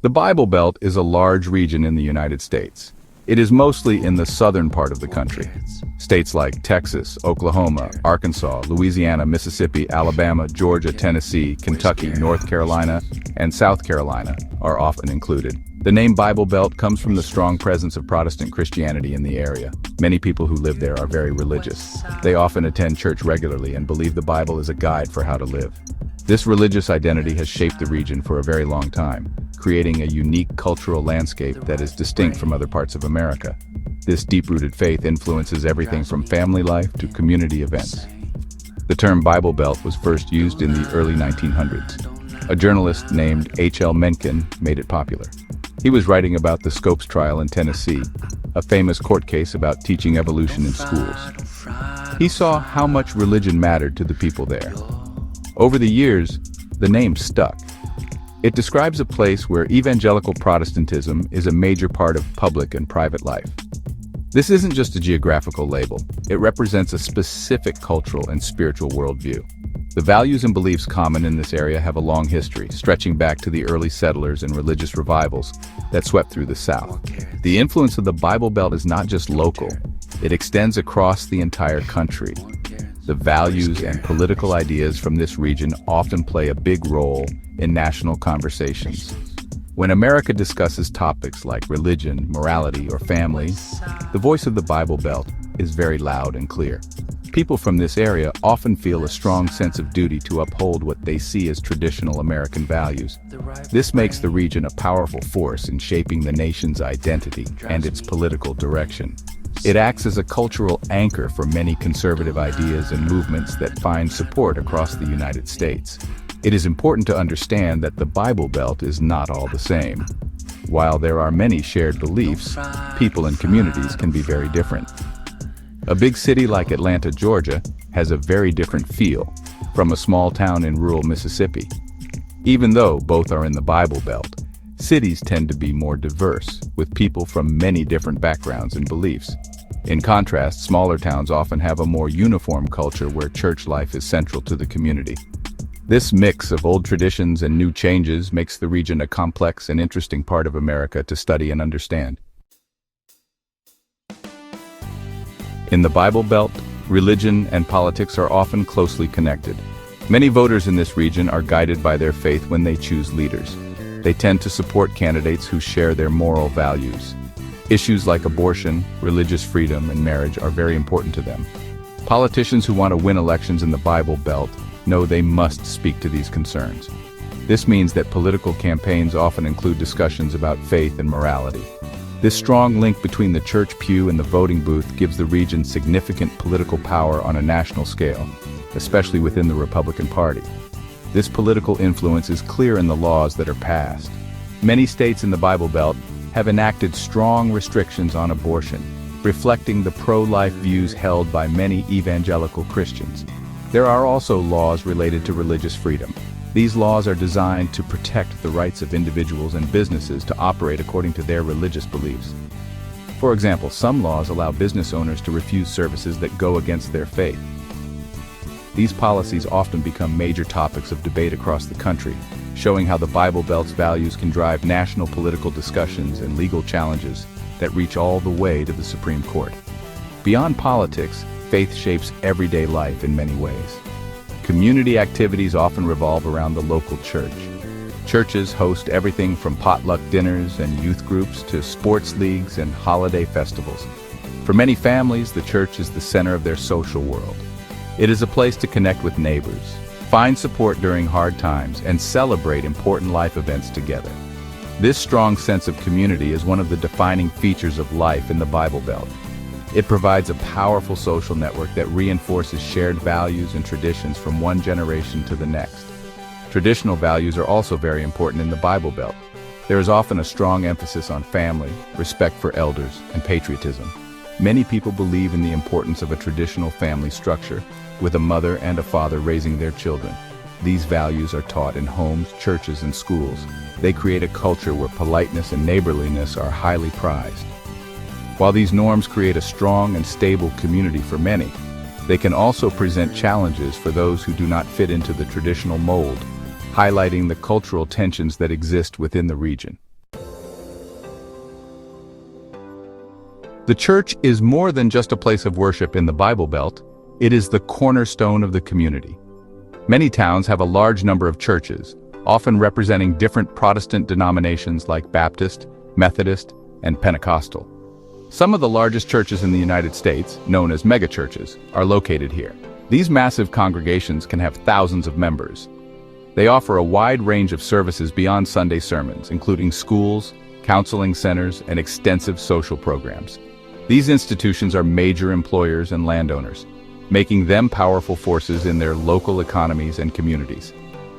The Bible Belt is a large region in the United States. It is mostly in the southern part of the country. States like Texas, Oklahoma, Arkansas, Louisiana, Mississippi, Alabama, Georgia, Tennessee, Kentucky, North Carolina, and South Carolina are often included. The name Bible Belt comes from the strong presence of Protestant Christianity in the area. Many people who live there are very religious. They often attend church regularly and believe the Bible is a guide for how to live. This religious identity has shaped the region for a very long time, creating a unique cultural landscape that is distinct from other parts of America. This deep-rooted faith influences everything from family life to community events. The term Bible Belt was first used in the early 1900s. A journalist named H.L. Mencken made it popular. He was writing about the Scopes trial in Tennessee, a famous court case about teaching evolution in schools. He saw how much religion mattered to the people there. Over the years, the name stuck. It describes a place where evangelical Protestantism is a major part of public and private life. This isn't just a geographical label. It represents a specific cultural and spiritual worldview. The values and beliefs common in this area have a long history, stretching back to the early settlers and religious revivals that swept through the South. The influence of the Bible Belt is not just local. It extends across the entire country. The values and political ideas from this region often play a big role in national conversations. When America discusses topics like religion, morality, or family, the voice of the Bible Belt is very loud and clear. People from this area often feel a strong sense of duty to uphold what they see as traditional American values. This makes the region a powerful force in shaping the nation's identity and its political direction. It acts as a cultural anchor for many conservative ideas and movements that find support across the United States. It is important to understand that the Bible Belt is not all the same. While there are many shared beliefs, people and communities can be very different. A big city like Atlanta, Georgia, has a very different feel from a small town in rural Mississippi. Even though both are in the Bible Belt, cities tend to be more diverse, with people from many different backgrounds and beliefs. In contrast, smaller towns often have a more uniform culture where church life is central to the community. This mix of old traditions and new changes makes the region a complex and interesting part of America to study and understand. In the Bible Belt, religion and politics are often closely connected. Many voters in this region are guided by their faith when they choose leaders. They tend to support candidates who share their moral values. Issues like abortion, religious freedom, and marriage are very important to them. Politicians who want to win elections in the Bible Belt know they must speak to these concerns. This means that political campaigns often include discussions about faith and morality. This strong link between the church pew and the voting booth gives the region significant political power on a national scale, especially within the Republican Party. This political influence is clear in the laws that are passed. Many states in the Bible Belt have enacted strong restrictions on abortion, reflecting the pro-life views held by many evangelical Christians. There are also laws related to religious freedom. These laws are designed to protect the rights of individuals and businesses to operate according to their religious beliefs. For example, some laws allow business owners to refuse services that go against their faith. These policies often become major topics of debate across the country, showing how the Bible Belt's values can drive national political discussions and legal challenges that reach all the way to the Supreme Court. Beyond politics, faith shapes everyday life in many ways. Community activities often revolve around the local church. Churches host everything from potluck dinners and youth groups to sports leagues and holiday festivals. For many families, the church is the center of their social world. It is a place to connect with neighbors, find support during hard times, and celebrate important life events together. This strong sense of community is one of the defining features of life in the Bible Belt. It provides a powerful social network that reinforces shared values and traditions from one generation to the next. Traditional values are also very important in the Bible Belt. There is often a strong emphasis on family, respect for elders, and patriotism. Many people believe in the importance of a traditional family structure, with a mother and a father raising their children. These values are taught in homes, churches, and schools. They create a culture where politeness and neighborliness are highly prized. While these norms create a strong and stable community for many, they can also present challenges for those who do not fit into the traditional mold, highlighting the cultural tensions that exist within the region. The church is more than just a place of worship in the Bible Belt. It is the cornerstone of the community. Many towns have a large number of churches, often representing different Protestant denominations like Baptist, Methodist, and Pentecostal. Some of the largest churches in the United States, known as megachurches, are located here. These massive congregations can have thousands of members. They offer a wide range of services beyond Sunday sermons, including schools, counseling centers, and extensive social programs. These institutions are major employers and landowners, making them powerful forces in their local economies and communities.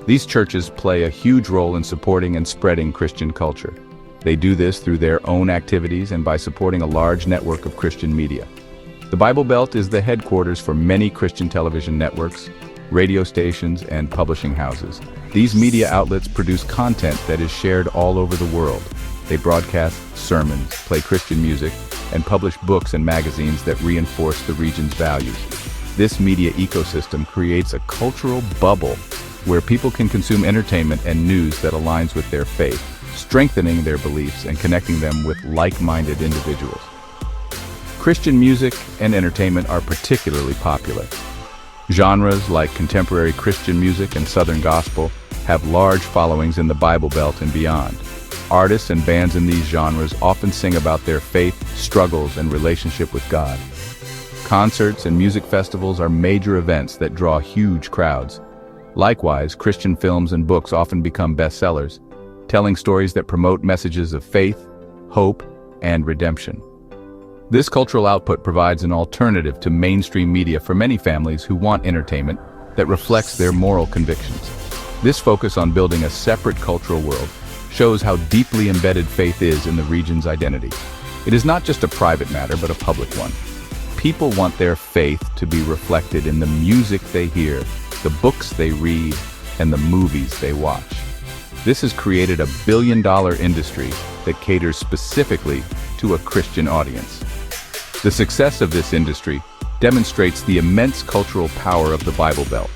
These churches play a huge role in supporting and spreading Christian culture. They do this through their own activities and by supporting a large network of Christian media. The Bible Belt is the headquarters for many Christian television networks, radio stations, and publishing houses. These media outlets produce content that is shared all over the world. They broadcast sermons, play Christian music, and publish books and magazines that reinforce the region's values. This media ecosystem creates a cultural bubble where people can consume entertainment and news that aligns with their faith, strengthening their beliefs and connecting them with like-minded individuals. Christian music and entertainment are particularly popular. Genres like contemporary Christian music and Southern gospel have large followings in the Bible Belt and beyond. Artists and bands in these genres often sing about their faith, struggles, and relationship with God. Concerts and music festivals are major events that draw huge crowds. Likewise, Christian films and books often become bestsellers, telling stories that promote messages of faith, hope, and redemption. This cultural output provides an alternative to mainstream media for many families who want entertainment that reflects their moral convictions. This focus on building a separate cultural world shows how deeply embedded faith is in the region's identity. It is not just a private matter, but a public one. People want their faith to be reflected in the music they hear, the books they read, and the movies they watch. This has created a billion-dollar industry that caters specifically to a Christian audience. The success of this industry demonstrates the immense cultural power of the Bible Belt.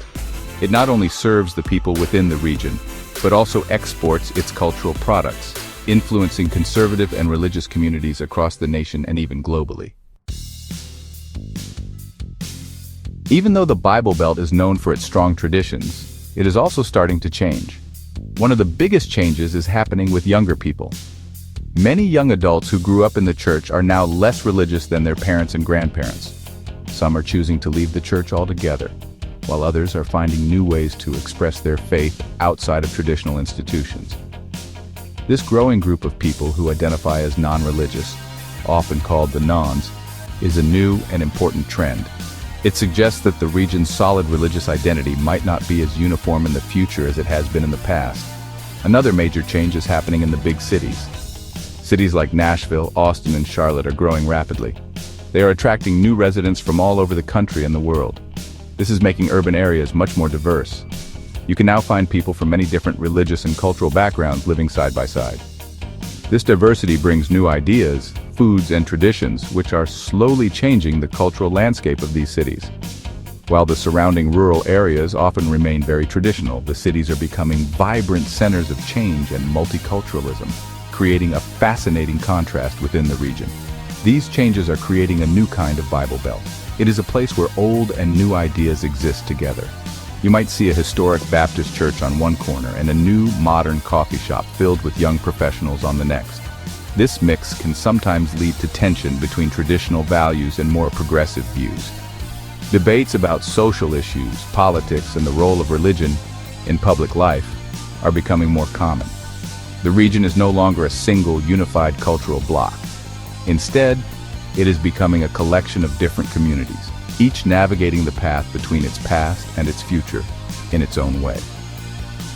It not only serves the people within the region, but also exports its cultural products, influencing conservative and religious communities across the nation and even globally. Even though the Bible Belt is known for its strong traditions, it is also starting to change. One of the biggest changes is happening with younger people. Many young adults who grew up in the church are now less religious than their parents and grandparents. Some are choosing to leave the church altogether, while others are finding new ways to express their faith outside of traditional institutions. This growing group of people who identify as non-religious, often called the Nones, is a new and important trend. It suggests that the region's solid religious identity might not be as uniform in the future as it has been in the past. Another major change is happening in the big cities. Cities like Nashville, Austin, and Charlotte are growing rapidly. They are attracting new residents from all over the country and the world. This is making urban areas much more diverse. You can now find people from many different religious and cultural backgrounds living side by side. This diversity brings new ideas, foods, and traditions, which are slowly changing the cultural landscape of these cities. While the surrounding rural areas often remain very traditional, the cities are becoming vibrant centers of change and multiculturalism, creating a fascinating contrast within the region. These changes are creating a new kind of Bible Belt. It is a place where old and new ideas exist together. You might see a historic Baptist church on one corner and a new, modern coffee shop filled with young professionals on the next. This mix can sometimes lead to tension between traditional values and more progressive views. Debates about social issues, politics, and the role of religion in public life are becoming more common. The region is no longer a single, unified cultural bloc. Instead, it is becoming a collection of different communities, each navigating the path between its past and its future in its own way.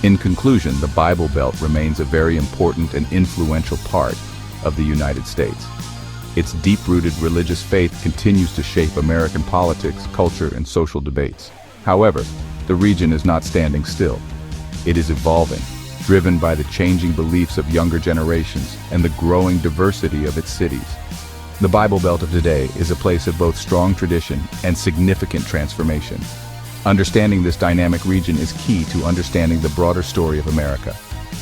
In conclusion, the Bible Belt remains a very important and influential part of the United States. Its deep-rooted religious faith continues to shape American politics, culture, and social debates. However, the region is not standing still. It is evolving, driven by the changing beliefs of younger generations and the growing diversity of its cities. The Bible Belt of today is a place of both strong tradition and significant transformation. Understanding this dynamic region is key to understanding the broader story of America,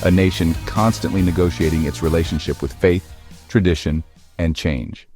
a nation constantly negotiating its relationship with faith, tradition, and change.